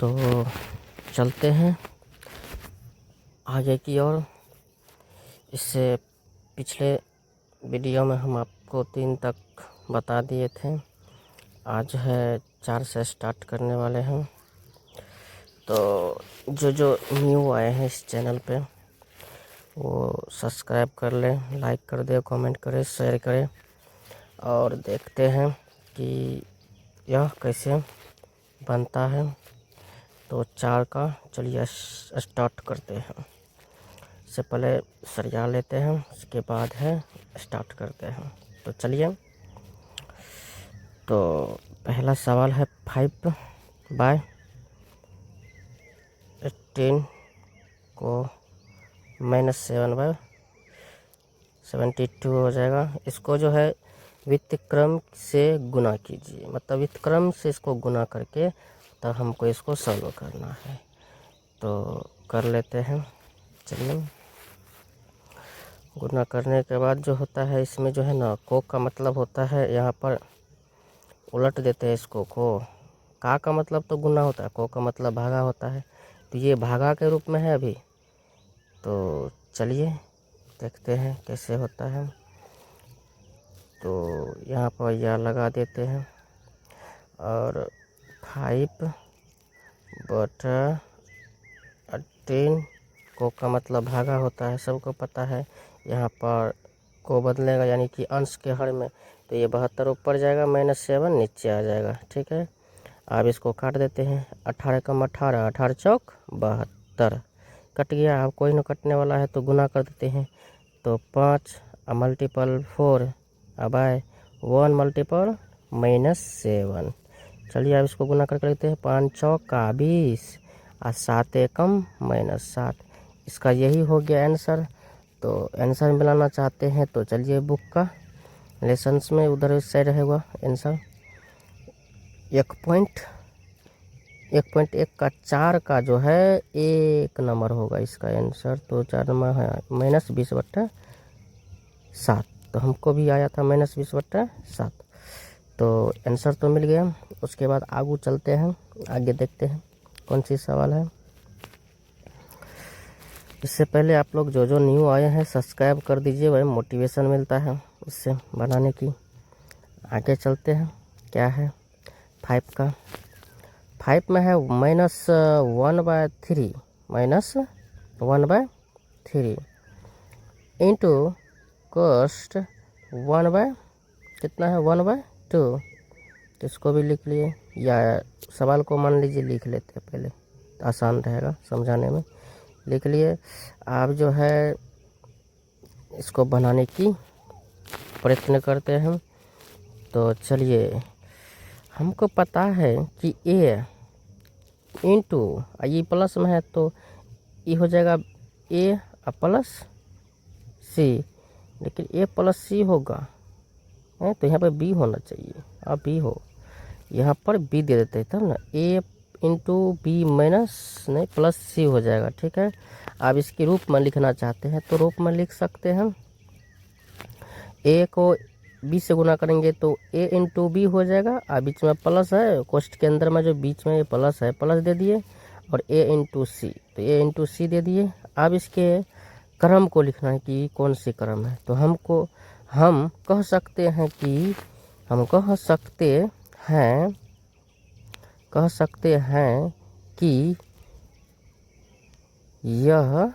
तो चलते हैं आगे की ओर। इससे पिछले वीडियो में हम आपको 3 तक बता दिए थे। आज है 4 से स्टार्ट करने वाले हैं। तो जो न्यू आए हैं इस चैनल पे वो सब्सक्राइब कर लें, लाइक कर दे, कमेंट करें, शेयर करें। और देखते हैं कि यह कैसे बनता है। तो 4 का चलिए स्टार्ट करते हैं। इससे पहले सरिया लेते हैं, उसके बाद है स्टार्ट करते हैं। तो चलिए। तो पहला सवाल है 5/18 को -7/72 हो जाएगा। इसको जो है व्युत्क्रम से गुना कीजिए, मतलब व्युत्क्रम से इसको गुना करके तब हमको इसको सॉल्व करना है। तो कर लेते हैं। चलिए, गुना करने के बाद जो होता है इसमें जो है ना, को का मतलब होता है, यहाँ पर उलट देते हैं इसको। को का मतलब तो गुना होता है, को का मतलब भागा होता है। तो ये भागा के रूप में है अभी। तो चलिए देखते हैं कैसे होता है। तो यहाँ पर यह लगा देते हैं और 5/18 को का मतलब भागा होता है, सबको पता है। यहाँ पर को बदलेगा यानी कि अंश के हर में, तो ये 72 ऊपर जाएगा, -7 नीचे आ जाएगा। ठीक है, अब इसको काट देते हैं। 18 कम 18, 18 चौक 72 कट गया। अब कोई ना कटने वाला है तो गुना कर देते हैं। तो 5 मल्टीपल 4 अब आए 1 मल्टीपल -7। चलिए अब इसको गुना करके लेते हैं। 5 चौक का 20 और 7 एकम -7। इसका यही हो गया आंसर। तो आंसर मिलाना चाहते हैं तो चलिए बुक का लेसन्स में उधर इस साइड रहेगा आंसर। 1.1 का 4 का जो है 1 नंबर होगा इसका आंसर। तो 4 नंबर है -20/7। तो हमको भी आया था -20/7। तो आंसर तो मिल गया। उसके बाद आगे चलते हैं, आगे देखते हैं कौन सी सवाल है। इससे पहले आप लोग जो न्यू आए हैं सब्सक्राइब कर दीजिए, वही मोटिवेशन मिलता है इससे बनाने की। आगे चलते हैं, क्या है 5 का। 5 में है -1/3 इंटू कॉस्ट 1/ कितना है 1/2। तो इसको भी लिख लिए, या सवाल को मान लीजिए लिख लेते हैं पहले, आसान रहेगा समझाने में। लिख लिए। आप जो है इसको बनाने की प्रयत्न करते हैं। तो चलिए, हमको पता है कि ए इंटू ये प्लस में है तो ये हो जाएगा ए प्लस सी, लेकिन ए प्लस सी होगा है तो यहाँ पर बी होना चाहिए। अब बी हो, यहाँ पर बी दे देते हैं तब ना, ए इंटू बी माइनस नहीं प्लस सी हो जाएगा। ठीक है, आप इसके रूप में लिखना चाहते हैं तो रूप में लिख सकते हैं। ए को बी से गुना करेंगे तो ए इंटू बी हो जाएगा। और बीच में प्लस है, कोष्ठ के अंदर में जो बीच में ये प्लस है, प्लस दे दिए। और ए इंटू सी, तो ए इंटू सी दे दिए। अब इसके क्रम को लिखना है कि कौन सी क्रम है। तो हम कह सकते हैं कि यह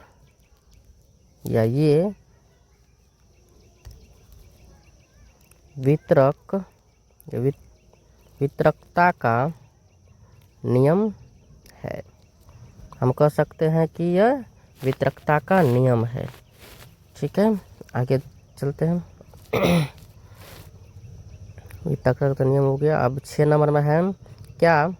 या ये वितरकता का नियम है। हम कह सकते हैं कि यह वितरकता का नियम है। ठीक है, आगे चलते हैं। वितरकता का नियम हो गया। अब 6 नंबर में है क्या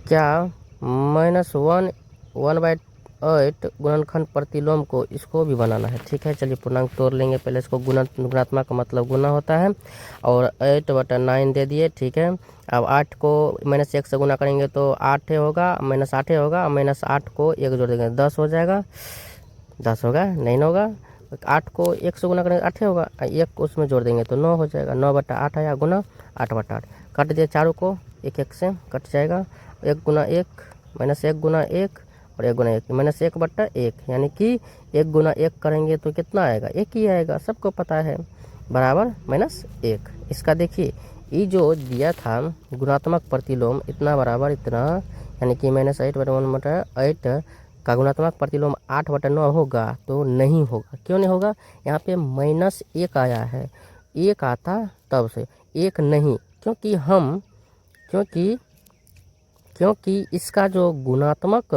-1/8 गुणनखंड प्रतिलोम को, इसको भी बनाना है। ठीक है, चलिए पूर्णांक तोड़ लेंगे पहले इसको। गुणात्मक का मतलब गुना होता है। और 8/9 दे दिए। ठीक है, अब 8 को -1 से गुना करेंगे तो 8 होगा, -8 होगा। -8 को 1 जोड़ देंगे 10 हो जाएगा। 10 होगा, 9 होगा। 8 को 1 से गुना करेंगे 8 होगा, 1 को उसमें जोड़ देंगे तो 9 हो जाएगा। 9/8 आया गुना 8/8 काट दिया चारों को। एक एक से कट जाएगा, 1 गुना 1 माइनस 1 गुना 1 और 1 गुना 1 माइनस 1 बट्टा 1, यानी कि 1 गुना 1 करेंगे तो कितना आएगा, 1 ही आएगा, सबको पता है, बराबर माइनस 1। इसका देखिए ये जो दिया था गुणात्मक प्रतिलोम इतना बराबर इतना, यानी कि माइनस 8/1/8 का गुणात्मक प्रतिलोम 8/9 होगा तो नहीं होगा। क्यों नहीं होगा, यहाँ पे माइनस 1 आया है, 1 आता तब से 1 नहीं, क्योंकि इसका जो गुणात्मक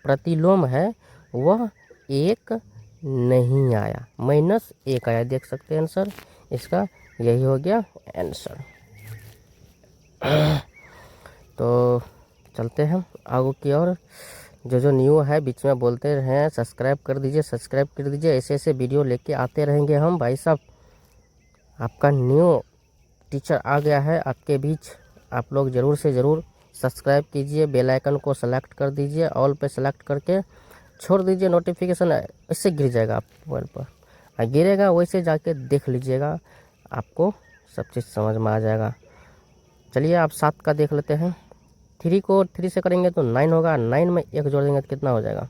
प्रतिलोम है वह 1 नहीं आया, माइनस 1 आया। देख सकते हैं आंसर इसका यही हो गया आंसर। तो चलते हैं आगे की ओर। जो न्यू है बीच में बोलते रहें सब्सक्राइब कर दीजिए, सब्सक्राइब कर दीजिए, ऐसे ऐसे वीडियो लेके आते रहेंगे हम भाई साहब। आपका न्यू टीचर आ गया है आपके बीच, आप लोग ज़रूर से ज़रूर सब्सक्राइब कीजिए, बेल आइकन को सेलेक्ट कर दीजिए, ऑल पे सेलेक्ट करके छोड़ दीजिए, नोटिफिकेशन इससे गिर जाएगा आप मोबाइल पर, गिरेगा वैसे जाके देख लीजिएगा, आपको सब चीज़ समझ में आ जाएगा। चलिए आप 7 का देख लेते हैं। 3 को 3 से करेंगे तो 9 होगा, 9 में 1 जोड़ देंगे तो कितना हो जाएगा,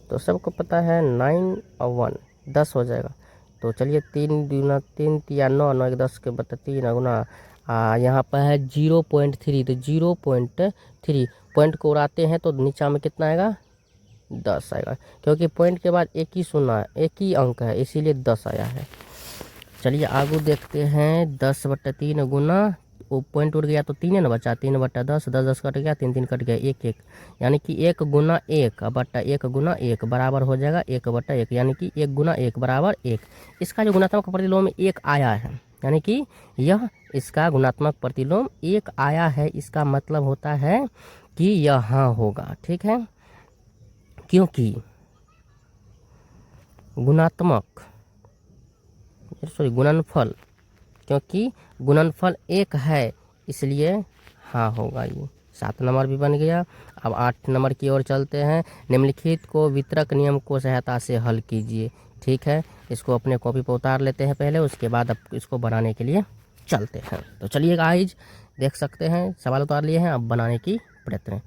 तो सबको पता है 9 और 1 10 हो जाएगा। तो चलिए 3 दूना 3 या 9 9 1 10 के बता 3 गुना यहाँ पर है 0.3, तो 0.3 पॉइंट को उड़ाते हैं तो नीचा में कितना आएगा, 10 आएगा, क्योंकि पॉइंट के बाद एक ही सुना, एक ही अंक है इसीलिए 10 आया है। चलिए आगे देखते हैं 10/3 गुना, वो पॉइंट उड़ गया तो 3 है ना बचा, 3/10, 10 10 कट गया, 3 3 कट गया, 1 1, यानी कि 1 गुना 1 बट्टा 1 गुना 1 बराबर हो जाएगा 1/1, यानी कि 1 गुना 1 बराबर 1। इसका जो गुणात्मक प्रतिलोम में 1 आया है, यानी कि यह इसका गुणात्मक प्रतिलोम 1 आया है, इसका मतलब होता है कि यहाँ होगा, ठीक है, क्योंकि गुणनफल, क्योंकि गुणनफल 1 है इसलिए हाँ होगा। ये 7 नंबर भी बन गया। अब 8 नंबर की ओर चलते हैं। निम्नलिखित को वितरक नियम को सहायता से हल कीजिए, ठीक है, इसको अपने कॉपी पर उतार लेते हैं पहले, उसके बाद अब इसको बनाने के लिए चलते हैं। तो चलिए गाइज देख सकते हैं सवाल उतार लिए हैं, अब बनाने की प्रयत्न।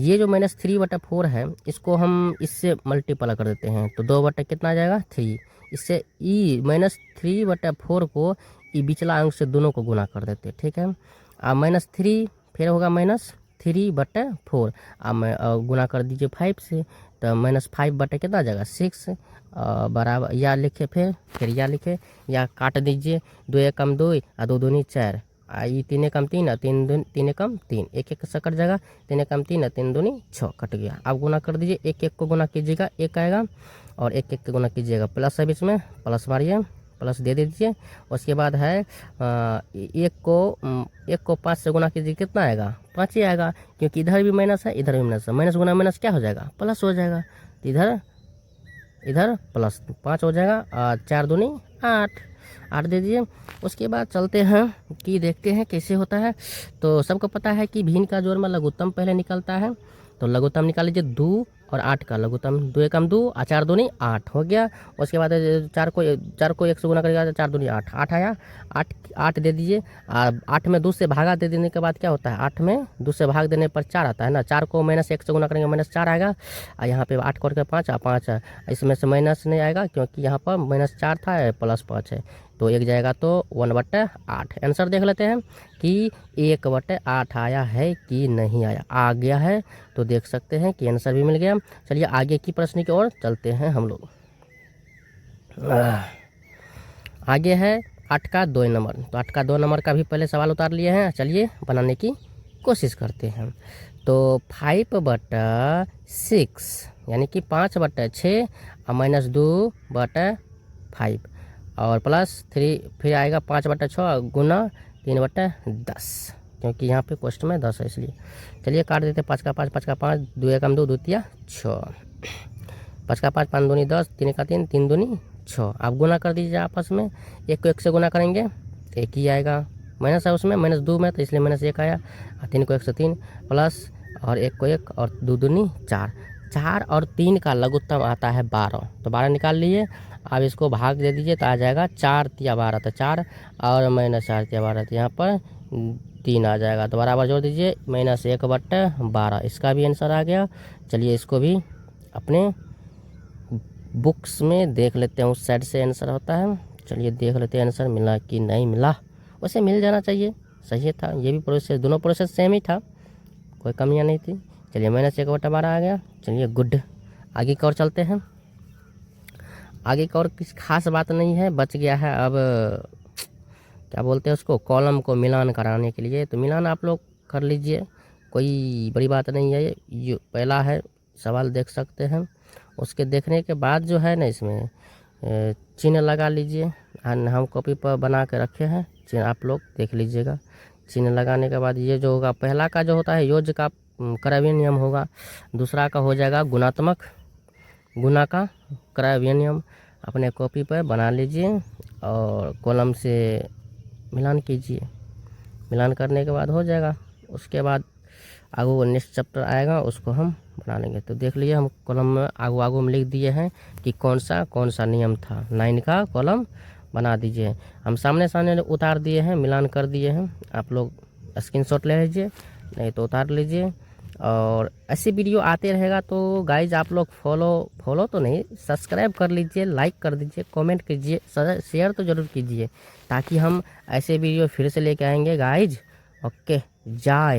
ये जो -3/4 है इसको हम इससे मल्टीपल कर देते हैं तो 2 कितना आ जाएगा 3, इससे ई -3/4 को ई बिचला अंक से दोनों को गुना कर देते हैं, ठीक है। अब -3 फिर होगा -3/4, अब गुना कर दीजिए 5 से, तो -5 कितना आ जाएगा 6 बराबर, या लिखे फिर या लिखे या काट दीजिए, 2 1 कम 2 और 2 दूनी 4, ये 3 कम 3 और 3 कम 3, 1 1 से कट जाएगा, 3 कम 3 और 3 दूनी 6 कट गया। अब गुना कर दीजिए, 1 1 को गुना कीजिएगा 1 आएगा और 1 1 को गुना कीजिएगा, प्लस है बीच में, प्लस मारिए, प्लस दे दीजिए। उसके बाद है 1 को 5 से गुना कीजिए, कितना आएगा 5 ही आएगा, क्योंकि इधर भी माइनस है इधर भी माइनस है, माइनस गुना माइनस क्या हो जाएगा प्लस हो जाएगा, तो इधर प्लस 5 हो जाएगा और 4 दूनी 8 दे दीजिए। उसके बाद चलते हैं कि देखते हैं कैसे होता है। तो सबको पता है कि भिन्न का जोड़ में लघुत्तम पहले निकलता है, तो लघुत्तम निकाल लीजिए 2 और 8 का लघुत्तम, 2 एकम 2 और 4 दूनी 8 हो गया। उसके बाद 4 को 1 से गुना करेगा तो 4 दूनी 8 आया, 8 दे दीजिए। 8 में 2 से भागा दे देने के बाद क्या होता है, 8 में 2 से भाग देने पर 4 आता है ना, 4 को -1 से गुना करेंगे -4 आएगा, और यहाँ पे 8 करके 5 और 5 है, इसमें से माइनस नहीं आएगा क्योंकि यहाँ पर -4 था +5 है, तो 1 जाएगा तो 1/8। आंसर देख लेते हैं कि 1/8 आया है कि नहीं आया, आ गया है, तो देख सकते हैं कि आंसर भी मिल गया। चलिए आगे की प्रश्न की ओर चलते हैं हम लोग। आगे है 8 का 2 नंबर, तो 8 का 2 नंबर का भी पहले सवाल उतार लिए हैं, चलिए बनाने की कोशिश करते हैं। तो 5/6 यानी कि 5/6 और -2/5 और +3 फिर आएगा 5/6 गुना 3/10, क्योंकि यहाँ पे क्वेश्चन में 10 है इसलिए। चलिए काट देते हैं 5 का 5 5 का 5, 2 एकम 2 2 तिया 6, 5 का 5 5 दूनी 10, 3 का 3 3 दूनी 6। आप गुना कर दीजिए आपस में, 1 को 1 से गुना करेंगे 1 ही आएगा, माइनस है उसमें -2 में तो इसलिए -1 आया, 3 को 1 से 3 प्लस और 1 को 1 और 2 दूनी 4, 4 और 3 का लघुत्तम आता है 12, तो 12 निकाल लीजिए। अब इसको भाग दे दीजिए तो आ जाएगा 4 तिया 12, तो 4 और -4 तिया 12, तो यहाँ पर 3 आ जाएगा। तो बराबर जोड़ दीजिए, -1/12, इसका भी आंसर आ गया। चलिए इसको भी अपने बुक्स में देख लेते हैं, उस साइड से आंसर होता है। चलिए देख लेते हैं आंसर मिला कि नहीं मिला। वैसे मिल जाना चाहिए, सही था। ये भी प्रोसेस, दोनों प्रोसेस सेम ही था, कोई कमियां नहीं थी। चलिए -1/12 आ गया। चलिए गुड, आगे की ओर चलते हैं। आगे की ओर किसी खास बात नहीं है, बच गया है अब क्या बोलते हैं उसको, कॉलम को मिलान कराने के लिए। तो मिलान आप लोग कर लीजिए, कोई बड़ी बात नहीं है। ये पहला है सवाल, देख सकते हैं। उसके देखने के बाद जो है ना, इसमें चिन्ह लगा लीजिए। हम कॉपी पर बना के रखे हैं चिन्ह, आप लोग देख लीजिएगा। चिन्ह लगाने के बाद ये जो होगा, पहला का जो होता है योज्य का क्रयवीय नियम होगा, दूसरा का हो जाएगा गुणात्मक, गुना का क्रयवीय नियम। अपने कॉपी पर बना लीजिए और कॉलम से मिलान कीजिए। मिलान करने के बाद हो जाएगा। उसके बाद आगू नेक्स्ट चैप्टर आएगा, उसको हम बना लेंगे। तो देख लीजिए, हम कॉलम में आगू में लिख दिए हैं कि कौन सा नियम था। 9 का कॉलम बना दीजिए। हम सामने उतार दिए हैं, मिलान कर दिए हैं। आप लोग स्क्रीनशॉट ले लीजिए, नहीं तो उतार लीजिए। और ऐसी वीडियो आते रहेगा तो गाइज आप लोग फॉलो तो नहीं, सब्सक्राइब कर लीजिए, लाइक कर दीजिए, कमेंट कीजिए, शेयर तो ज़रूर कीजिए, ताकि हम ऐसे वीडियो फिर से लेके आएंगे गाइज। ओके, जय